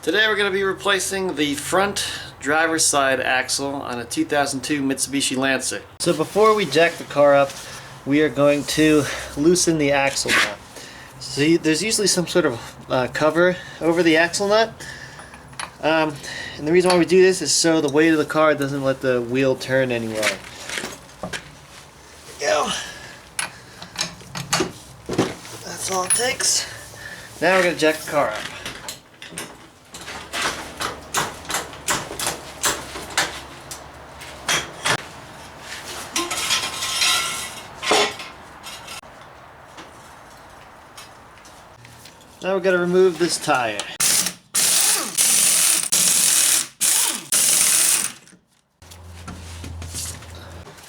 Today we're going to be replacing the front driver's side axle on a 2002 Mitsubishi Lancer. So before we jack the car up, we are going to loosen the axle nut. So there's usually some sort of cover over the axle nut. And the reason why we do this is so the weight of the car doesn't let the wheel turn anyway. Go. That's all it takes. Now we're going to jack the car up. Now we're going to remove this tire.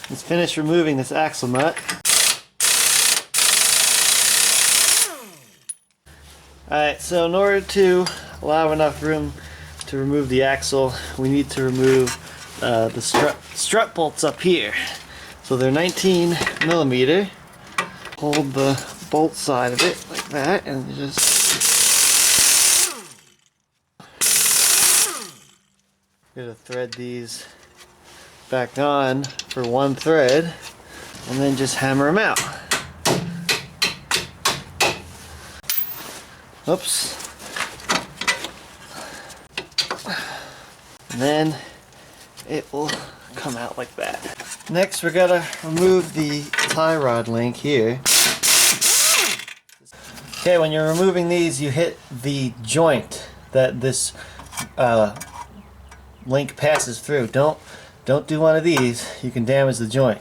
Let's finish removing this axle nut. Alright, so in order to allow enough room to remove the axle, we need to remove the strut bolts up here. So they're 19 millimeter. Hold the bolt side of it like that and just gonna thread these back on for one thread and then just hammer them out. Oops. And then it will come out like that. Next we're gonna remove the tie rod link here. Okay, when you're removing these, you hit the joint that this link passes through. Don't do one of these. You can damage the joint.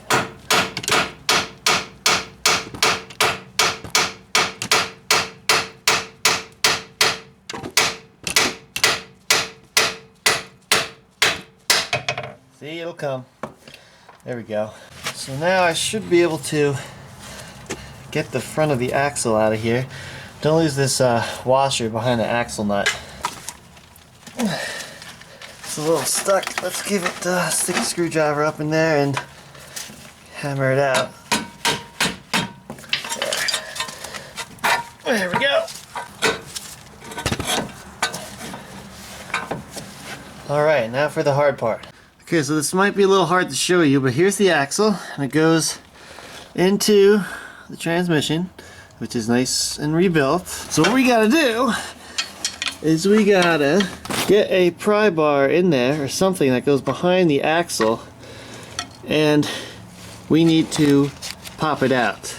See, it'll come. There we go. So now I should be able to get the front of the axle out of here. Don't lose this washer behind the axle nut. It's a little stuck. Let's give it stick a screwdriver up in there and hammer it out. There we go. Alright, now for the hard part. Okay, so this might be a little hard to show you, but here's the axle, and it goes into the transmission, which is nice and rebuilt. So what we gotta do is we gotta get a pry bar in there or something that goes behind the axle, and we need to pop it out.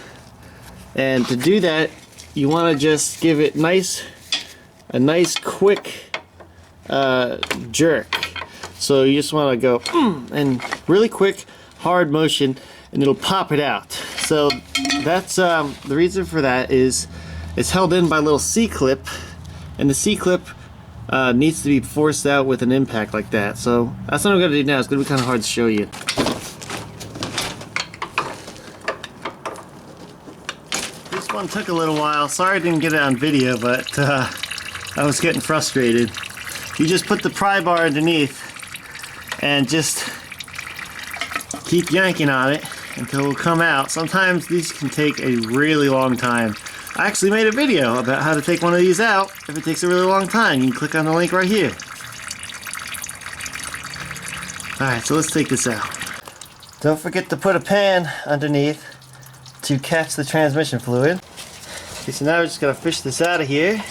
And to do that, you want to just give it a nice quick jerk. So you just want to go and really quick hard motion and it'll pop it out. So that's the reason for that is it's held in by a little C-clip, and the C-clip needs to be forced out with an impact like that. So that's what I'm going to do now. It's going to be kind of hard to show you. This one took a little while. Sorry I didn't get it on video, but I was getting frustrated. You just put the pry bar underneath and just keep yanking on it until it'll come out. Sometimes these can take a really long time. I actually made a video about how to take one of these out if it takes a really long time. You can click on the link right here. Alright, so let's take this out. Don't forget to put a pan underneath to catch the transmission fluid. Okay, so now we're just going to fish this out of here.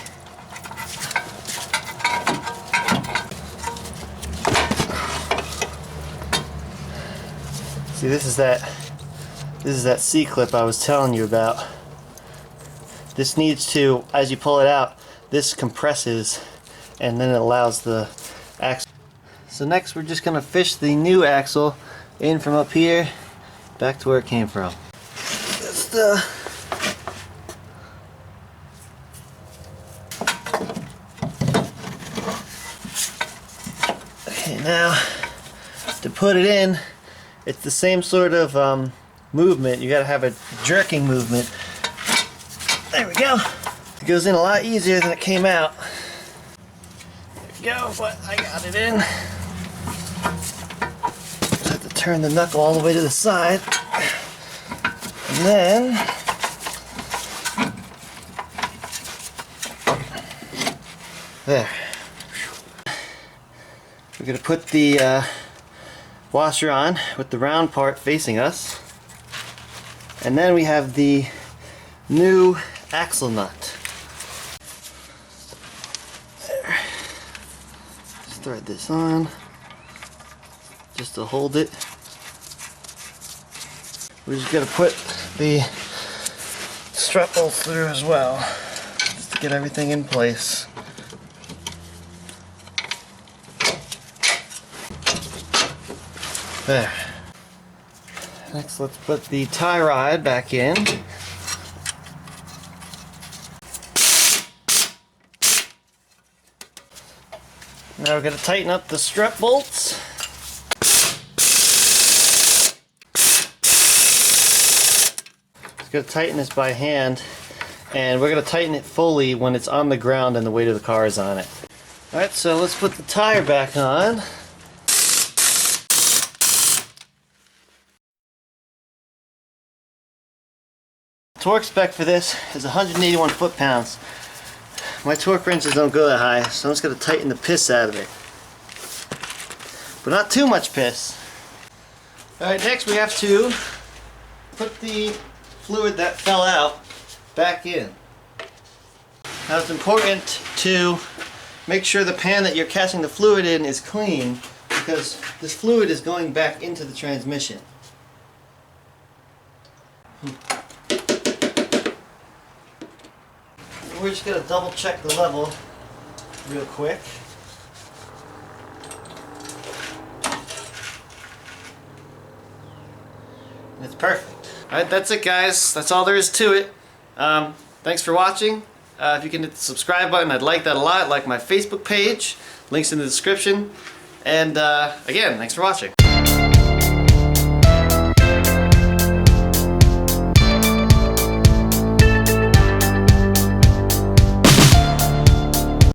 See, this is that C-clip I was telling you about. This needs to, as you pull it out, this compresses and then it allows the axle. So next we're just going to fish the new axle in from up here back to where it came from. Just okay, now to put it in, it's the same sort of movement. You gotta have a jerking movement. There we go. It goes in a lot easier than it came out. There we go, but I got it in. Just have to turn the knuckle all the way to the side. And then there. We're going to put the washer on with the round part facing us. And then we have the new axle nut. There. Just thread this on just to hold it. We're just going to put the strut bolts through as well, just to get everything in place. There. Next, let's put the tie rod back in. Now we're going to tighten up the strut bolts. Just going to tighten this by hand, and we're going to tighten it fully when it's on the ground and the weight of the car is on it. Alright, so let's put the tire back on. Torque spec for this is 181 foot-pounds. My torque wrenches don't go that high, so I'm just going to tighten the piss out of it. But not too much piss. Alright, next we have to put the fluid that fell out back in. Now it's important to make sure the pan that you're catching the fluid in is clean, because this fluid is going back into the transmission. We're just going to double check the level real quick. And it's perfect. Alright, that's it guys. That's all there is to it. Thanks for watching. If you can hit the subscribe button, I'd like that a lot. Like my Facebook page. Links in the description. And again, thanks for watching.